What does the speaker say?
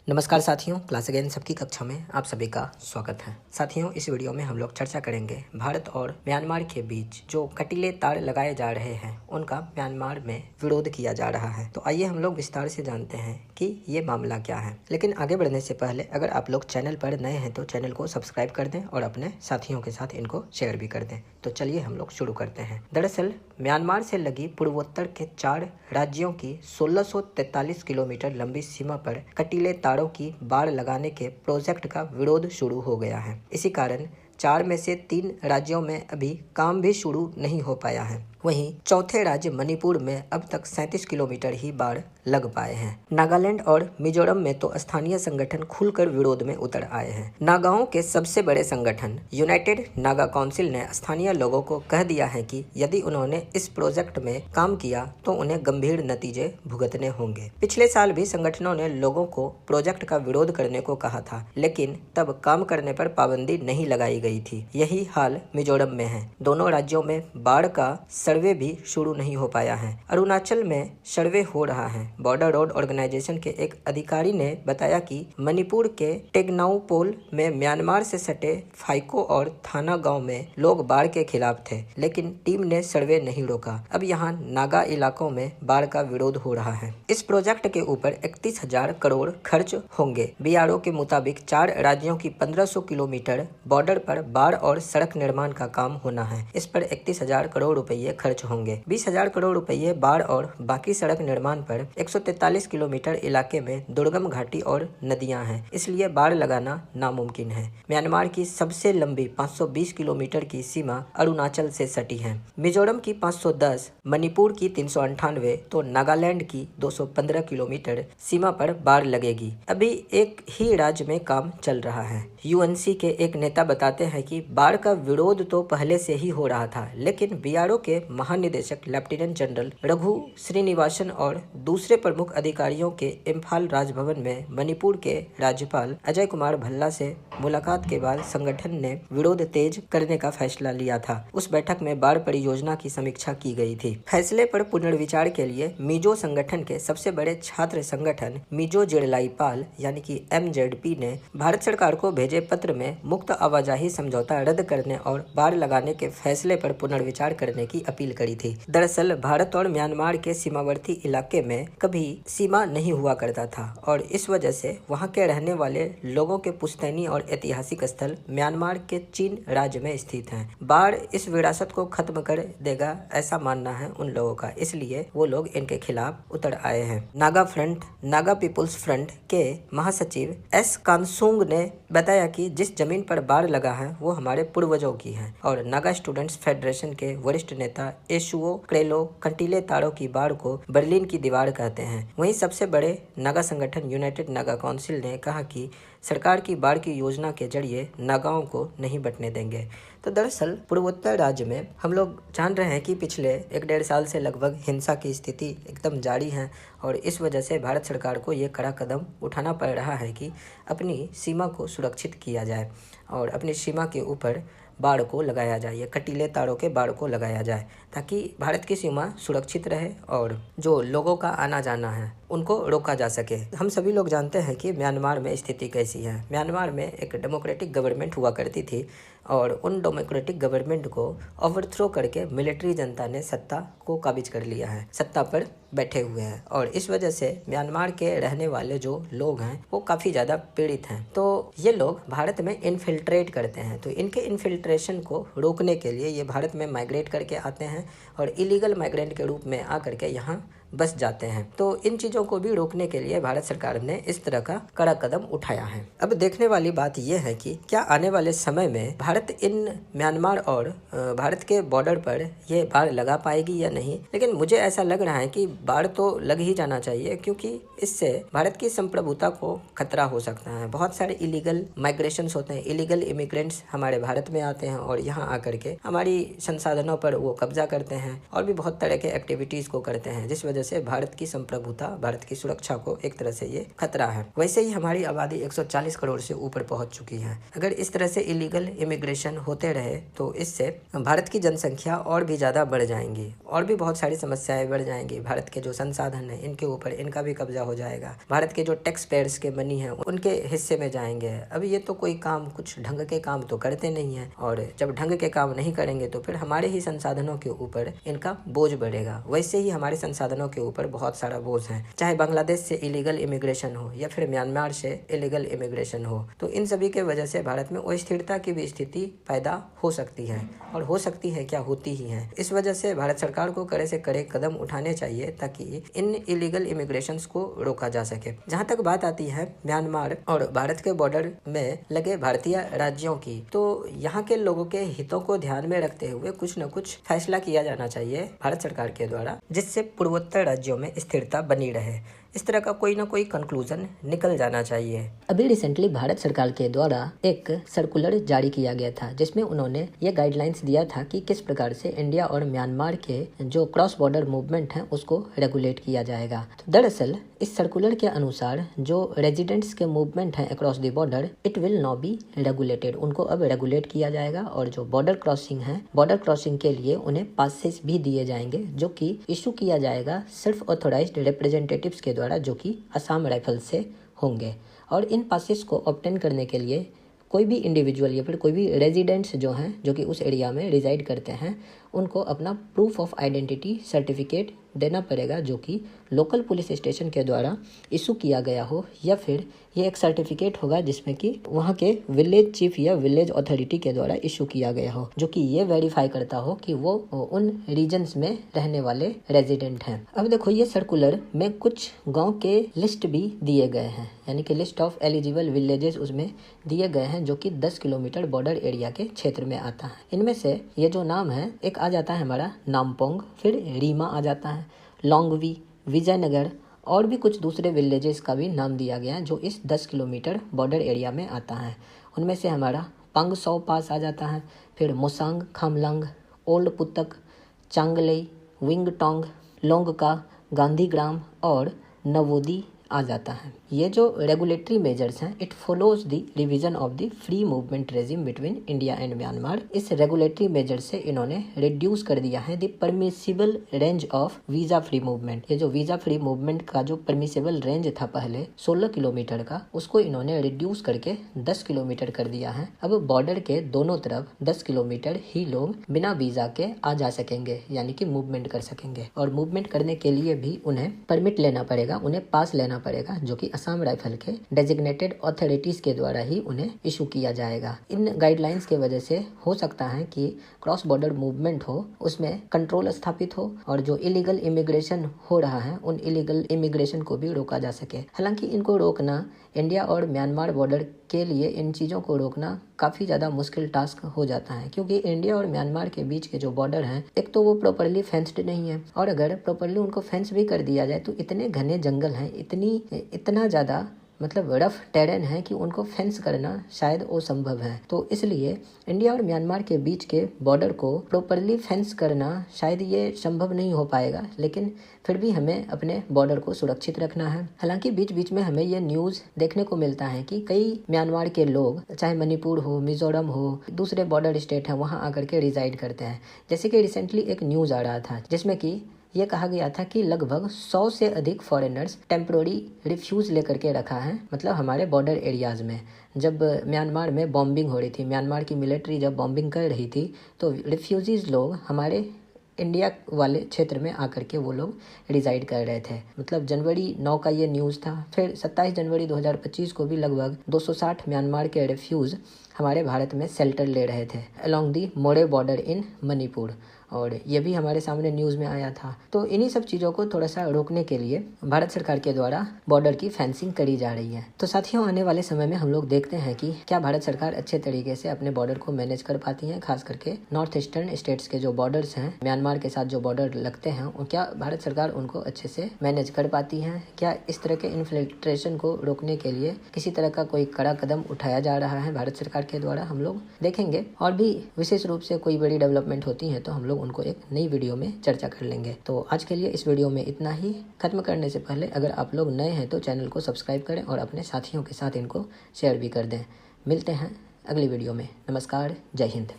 नमस्कार साथियों, class again सबकी कक्षा में आप सभी का स्वागत है। साथियों, इस वीडियो में हम लोग चर्चा करेंगे भारत और म्यांमार के बीच जो कटीले तार लगाए जा रहे हैं उनका म्यांमार में विरोध किया जा रहा है। तो आइए हम लोग विस्तार से जानते हैं कि ये मामला क्या है। लेकिन आगे बढ़ने से पहले अगर आप लोग चैनल पर नए हैं तो चैनल को सब्सक्राइब कर दें और अपने साथियों के साथ इनको शेयर भी कर दें। तो चलिए हम लोग शुरू करते हैं। दरअसल म्यांमार से लगी पूर्वोत्तर के 4 राज्यों की 1643 किलोमीटर लंबी सीमा पर कटीले तारों की बाड़ लगाने के प्रोजेक्ट का विरोध शुरू हो गया है। इसी कारण 4 में से 3 राज्यों में अभी काम भी शुरू नहीं हो पाया है। वहीं चौथे राज्य मणिपुर में अब तक 37 किलोमीटर ही बाड़ लग पाए हैं। नागालैंड और मिजोरम में तो स्थानीय संगठन खुलकर विरोध में उतर आए हैं। नागाओं के सबसे बड़े संगठन यूनाइटेड नागा काउंसिल ने स्थानीय लोगों को कह दिया है कि यदि उन्होंने इस प्रोजेक्ट में काम किया तो उन्हें गंभीर नतीजे भुगतने होंगे। पिछले साल भी संगठनों ने लोगों को प्रोजेक्ट का विरोध करने को कहा था, लेकिन तब काम करने पर पाबंदी नहीं लगाई गई थी। यही हाल मिजोरम में है। दोनों राज्यों में बाढ़ का सर्वे भी शुरू नहीं हो पाया है। अरुणाचल में सर्वे हो रहा है। बॉर्डर रोड ऑर्गेनाइजेशन के एक अधिकारी ने बताया कि मणिपुर के टेगनाउपोल में म्यांमार से सटे फाइको और थाना गांव में लोग बाढ़ के खिलाफ थे, लेकिन टीम ने सर्वे नहीं रोका। अब यहां नागा इलाकों में बाढ़ का विरोध हो रहा है। इस प्रोजेक्ट के ऊपर 31,000 करोड़ खर्च होंगे। बीआरओ के मुताबिक 4 राज्यों की 1500 किलोमीटर बॉर्डर पर बाढ़ और सड़क निर्माण का काम होना है। इस पर 31,000 करोड़ रुपये खर्च होंगे। 20,000 करोड़ रुपये बाढ़ और बाकी सड़क निर्माण पर 143 किलोमीटर इलाके में दुर्गम घाटी और नदियां हैं, इसलिए बाढ़ लगाना नामुमकिन है। म्यांमार की सबसे लंबी 520 किलोमीटर की सीमा अरुणाचल से सटी है। मिजोरम की 510, मणिपुर की 398 तो नागालैंड की 215 किलोमीटर सीमा पर बाढ़ लगेगी। अभी एक ही राज्य में काम चल रहा है। यूएनसी के एक नेता बताते हैं कि बाढ़ का विरोध तो पहले से ही हो रहा था, लेकिन बीआरओ के महानिदेशक लेफ्टिनेंट जनरल रघु श्रीनिवासन और दूसरे प्रमुख अधिकारियों के इम्फाल राजभवन में मणिपुर के राज्यपाल अजय कुमार भल्ला से मुलाकात के बाद संगठन ने विरोध तेज करने का फैसला लिया था। उस बैठक में बाढ़ परियोजना की समीक्षा की गई थी। फैसले पर पुनर्विचार के लिए मिजो संगठन के सबसे बड़े छात्र संगठन मिजो जिरलाईपाल यानी कि एमजेडपी ने भारत सरकार को भेजे पत्र में मुक्त आवाजाही समझौता रद्द करने और बाढ़ लगाने के फैसले पर पुनर्विचार करने की अपील करी थी। दरअसल भारत और म्यांमार के सीमावर्ती इलाके में कभी सीमा नहीं हुआ करता था और इस वजह से वहां के रहने वाले लोगों के पुश्तैनी और ऐतिहासिक स्थल म्यांमार के चीन राज्य में स्थित हैं। बाढ़ इस विरासत को खत्म कर देगा, ऐसा मानना है उन लोगों का, इसलिए वो लोग इनके खिलाफ उतर आए हैं। Naga front, Naga peoples front के महासचिव एस कांसुंग ने बताया कि जिस जमीन पर बाढ़ लगा है वो हमारे पूर्वजों की है। और नागा स्टूडेंट्स फेडरेशन के वरिष्ठ नेता एशुओ क्रेलो कंटीले तारों की बाढ़ को बर्लिन की दीवार कहते हैं। वहीं सबसे बड़े नागा संगठन यूनाइटेड नागा काउंसिल ने कहा कि सरकार की बाढ़ की योजना के जरिए नागाओं को नहीं बटने देंगे। तो दरअसल पूर्वोत्तर राज्य में हम लोग जान रहे हैं कि पिछले 1-1.5 साल से लगभग हिंसा की स्थिति एकदम जारी है और इस वजह से भारत सरकार को ये कड़ा कदम उठाना पड़ रहा है कि अपनी सीमा को सुरक्षित किया जाए और अपनी सीमा के ऊपर बाढ़ को लगाया जाए, कटीले तारों के बाढ़ को लगाया जाए, ताकि भारत की सीमा सुरक्षित रहे और जो लोगों का आना जाना है उनको रोका जा सके। हम सभी लोग जानते हैं कि म्यांमार में स्थिति कैसी है। म्यांमार में एक डेमोक्रेटिक गवर्नमेंट हुआ करती थी और उन डेमोक्रेटिक गवर्नमेंट को ओवरथ्रो करके मिलिट्री जनता ने सत्ता को काबिज कर लिया है, सत्ता पर बैठे हुए हैं और इस वजह से म्यांमार के रहने वाले जो लोग हैं वो काफ़ी ज़्यादा पीड़ित हैं। तो ये लोग भारत में इन्फिल्ट्रेट करते हैं, तो इनके इन्फिल्ट्रेशन को रोकने के लिए ये भारत में माइग्रेट करके आते हैं और इलीगल माइग्रेंट के रूप में आकर के यहाँ बस जाते हैं। तो इन चीज़ों को भी रोकने के लिए भारत सरकार ने इस तरह का कड़ा कदम उठाया है। अब देखने वाली बात यह है कि क्या आने वाले समय में भारत इन म्यांमार और भारत के बॉर्डर पर ये बाढ़ लगा पाएगी या नहीं। लेकिन मुझे ऐसा लग रहा है कि बाढ़ तो लग ही जाना चाहिए, क्योंकि इससे भारत की संप्रभुता को खतरा हो सकता है। बहुत सारे इलीगल माइग्रेशंस होते हैं, इलीगल इमिग्रेंट्स हमारे भारत में आते हैं और यहाँ आकर के हमारी संसाधनों पर वो कब्जा करते हैं और भी बहुत तरह के एक्टिविटीज़ को करते हैं, जिस वजह वजह से भारत की संप्रभुता, भारत की सुरक्षा को एक तरह से ये खतरा है। वैसे ही हमारी आबादी 140 करोड़ से ऊपर पहुंच चुकी है। अगर इस तरह से इलीगल इमिग्रेशन होते रहे तो इससे भारत की जनसंख्या और भी ज़्यादा बढ़ जाएंगी और भी बहुत सारी समस्याएं बढ़ जाएंगी। भारत के जो संसाधन है इनके ऊपर इनका भी कब्जा हो जाएगा। भारत के जो टैक्स पेयर्स के मनी है उनके हिस्से में जाएंगे। अभी ये तो कोई काम, कुछ ढंग के काम तो करते नहीं है, और जब ढंग के काम नहीं करेंगे तो फिर हमारे ही संसाधनों के ऊपर इनका बोझ बढ़ेगा। वैसे ही हमारे संसाधनों के ऊपर बहुत सारा बोझ है, चाहे बांग्लादेश से इलीगल इमिग्रेशन हो या फिर म्यांमार से इलीगल इमिग्रेशन हो। तो इन सभी के वजह से भारत में अस्थिरता की भी स्थिति पैदा हो सकती है, और हो सकती है क्या, होती ही है। इस वजह से भारत सरकार को कड़े से कड़े कदम उठाने चाहिए ताकि इन इलीगल इमिग्रेशंस को रोका जा सके। जहाँ तक बात आती है म्यांमार और भारत के बॉर्डर में लगे भारतीय राज्यों की, तो यहाँ के लोगों के हितों को ध्यान में रखते हुए कुछ न कुछ फैसला किया जाना चाहिए भारत सरकार के द्वारा, जिससे पूर्वोत्तर राज्यों में स्थिरता बनी रहे। इस तरह का कोई ना कोई कंक्लूजन निकल जाना चाहिए। अभी रिसेंटली भारत सरकार के द्वारा एक सर्कुलर जारी किया गया था, जिसमें उन्होंने ये गाइडलाइंस दिया था कि किस प्रकार से इंडिया और म्यांमार के जो क्रॉस बॉर्डर मूवमेंट है उसको रेगुलेट किया जाएगा। तो दरअसल इस सर्कुलर के अनुसार जो रेजिडेंट्स के मूवमेंट है across the border, it will not be regulated. उनको अब रेगुलेट किया जाएगा, और जो बॉर्डर क्रॉसिंग है, बॉर्डर क्रॉसिंग के लिए उन्हें पासेस भी दिए जाएंगे, जो कि इशू किया जाएगा सिर्फ ऑथोराइज्ड रिप्रेजेंटेटिव्स के द्वारा, जो कि असम राइफल से होंगे। और इन पासेस को ऑब्टेन करने के लिए कोई भी इंडिविजुअल या फिर कोई भी रेजिडेंट्स जो हैं, जो कि उस एरिया में रिजाइड करते हैं, उनको अपना प्रूफ ऑफ आइडेंटिटी सर्टिफिकेट देना पड़ेगा, जो कि लोकल पुलिस स्टेशन के द्वारा इशू किया गया हो, या फिर ये एक सर्टिफिकेट होगा जिसमें कि वहाँ के विलेज चीफ या विलेज अथॉरिटी के द्वारा इशू किया गया हो, जो कि ये वेरीफाई करता हो कि वो उन रीजन्स में रहने वाले रेजिडेंट हैं। अब देखो, ये सर्कुलर में कुछ गांव के लिस्ट भी दिए गए हैं, यानी कि लिस्ट ऑफ एलिजिबल विलेजेस उसमें दिए गए हैं, जो कि 10 किलोमीटर बॉर्डर एरिया के क्षेत्र में आता है। इनमें से ये जो नाम है, एक आ जाता है हमारा नामपोंग, फिर रीमा आ जाता है, लोंगवी, विजयनगर, और भी कुछ दूसरे विलेजेस का भी नाम दिया गया है जो इस 10 किलोमीटर बॉर्डर एरिया में आता है। उनमें से हमारा पंगसौ पास आ जाता है, फिर मोसांग, खामलंग, ओल्ड पुतक, चांगलई, विंगटोंग, लोंगका, गांधीग्राम और नवोदी आ जाता है। ये जो रेगुलेटरी मेजर्स हैं, it follows the revision of the free movement regime between India and Myanmar. इस रेगुलेटरी मेजर से इन्होंने रिड्यूस कर दिया है the permissible range of visa free movement. ये जो वीजा फ्री मूवमेंट का जो परमिसिबल रेंज था पहले 16 किलोमीटर का, उसको इन्होंने रिड्यूस करके 10 किलोमीटर कर दिया है। अब बॉर्डर के दोनों तरफ 10 किलोमीटर ही लोग बिना वीजा के आ जा सकेंगे, यानी कि मूवमेंट कर सकेंगे। और मूवमेंट करने के लिए भी उन्हें परमिट लेना पड़ेगा, उन्हें पास लेना पड़ेगा, जो कि असम राइफल के डेजिग्नेटेड अथॉरिटीज के द्वारा ही उन्हें इशू किया जाएगा। इन गाइडलाइंस के वजह से हो सकता है कि क्रॉस बॉर्डर मूवमेंट हो, उसमें कंट्रोल स्थापित हो, और जो इलीगल इमिग्रेशन हो रहा है उन इलीगल इमिग्रेशन को भी रोका जा सके। हालांकि इनको रोकना इंडिया और म्यांमार बॉर्डर के लिए, इन चीज़ों को रोकना काफ़ी ज़्यादा मुश्किल टास्क हो जाता है, क्योंकि इंडिया और म्यांमार के बीच के जो बॉर्डर हैं, एक तो वो प्रॉपरली फेंस्ड नहीं है, और अगर प्रॉपरली उनको फेंस भी कर दिया जाए तो इतने घने जंगल हैं, इतना ज़्यादा मतलब रफ टेरेन है कि उनको फेंस करना शायद असंभव है। तो इसलिए इंडिया और म्यांमार के बीच के बॉर्डर को प्रॉपरली फेंस करना शायद ये संभव नहीं हो पाएगा, लेकिन फिर भी हमें अपने बॉर्डर को सुरक्षित रखना है। हालांकि बीच बीच में हमें ये न्यूज़ देखने को मिलता है कि कई म्यांमार के लोग, चाहे मणिपुर हो, मिजोरम हो, दूसरे बॉर्डर स्टेट हैं, वहाँ आकर के रिजाइड करते हैं। जैसे कि रिसेंटली एक न्यूज़ आ रहा था जिसमें कि ये कहा गया था कि लगभग 100 से अधिक फॉरेनर्स टेम्प्रोरी रिफ्यूज लेकर के रखा है, मतलब हमारे बॉर्डर एरियाज़ में। जब म्यांमार में बॉम्बिंग हो रही थी, म्यांमार की मिलिट्री जब बॉम्बिंग कर रही थी, तो रिफ्यूजीज़ लोग हमारे इंडिया वाले क्षेत्र में आकर के वो लोग रिजाइड कर रहे थे। मतलब जनवरी 9 का ये न्यूज़ था। फिर 27 जनवरी 2025 को भी लगभग 260 म्यांमार के रिफ्यूज़ हमारे भारत में शेल्टर ले रहे थे along the more border in Manipur, और ये भी हमारे सामने न्यूज़ में आया था। तो इन्हीं सब चीज़ों को थोड़ा सा रोकने के लिए भारत सरकार के द्वारा बॉर्डर की फेंसिंग करी जा रही है। तो साथियों, आने वाले समय में हम लोग देखते हैं कि क्या भारत सरकार अच्छे तरीके से अपने बॉर्डर को मैनेज कर पाती है, खास करके नॉर्थ ईस्टर्न स्टेट्स के जो बॉर्डर्स हैं, म्यांमार के साथ जो बॉर्डर लगते हैं, क्या भारत सरकार उनको अच्छे से मैनेज कर पाती है। क्या इस तरह के इन्फिल्ट्रेशन को रोकने के लिए किसी तरह का कोई कड़ा कदम उठाया जा रहा है भारत सरकार के द्वारा, हम लोग देखेंगे। और भी विशेष रूप से कोई बड़ी डेवलपमेंट होती है तो हम लोग लोग उनको एक नई वीडियो में चर्चा कर लेंगे। तो आज के लिए इस वीडियो में इतना ही। खत्म करने से पहले अगर आप लोग नए हैं तो चैनल को सब्सक्राइब करें और अपने साथियों के साथ इनको शेयर भी कर दें। मिलते हैं अगली वीडियो में। नमस्कार, जय हिंद।